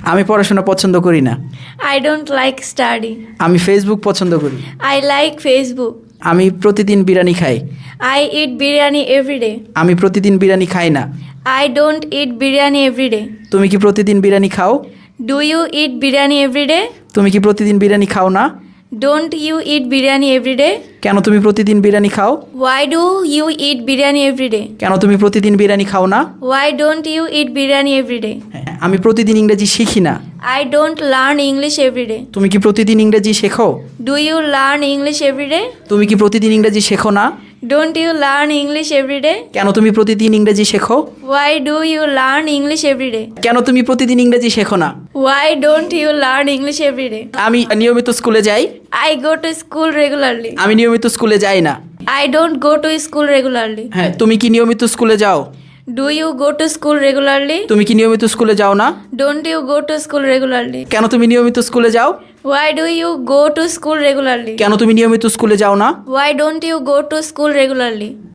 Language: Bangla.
আমি পড়াশোনা পছন্দ করি না। I don't like study. আমি ফেসবুক পছন্দ করি। I like Facebook. আমি প্রতিদিন বিরিয়ানি খাই। I eat biryani every day. আমি প্রতিদিন বিরিয়ানি খাই না। I don't eat biryani every day. তুমি কি প্রতিদিন বিরিয়ানি খাও? Do you eat biryani every day? তুমি কি প্রতিদিন বিরিয়ানি খাও না? Don't you eat biryani every day? কেন তুমি প্রতিদিন বিরিয়ানি খাও? Why do you eat biryani every day? কেন তুমি প্রতিদিন বিরিয়ানি খাও না? Why don't you eat biryani every day? আমি প্রতিদিন ইংরেজি শিখি না। I don't learn English every day. তুমি কি প্রতিদিন ইংরেজি শেখো? Do you learn English every day? তুমি কি প্রতিদিন ইংরেজি শেখো না? Don't you learn English every day? কেন তুমি প্রতিদিন ইংরেজি শেখো? Why do you learn English every day? কেন তুমি প্রতিদিন ইংরেজি শেখো না? Why don't you learn English every day? আমি নিয়মিত স্কুলে যাই। I go to school regularly. আমি নিয়মিত স্কুলে যাই না। I don't go to school regularly. হ্যাঁ, তুমি কি নিয়মিত স্কুলে যাও? Do you go to school regularly? তুমি কি নিয়মিত স্কুলে যাও না? Don't you go to school regularly? কেন তুমি নিয়মিত স্কুলে যাও? Why do you go to school regularly? কেন তুমি নিয়মিত স্কুলে যাও না? Why don't you go to school regularly?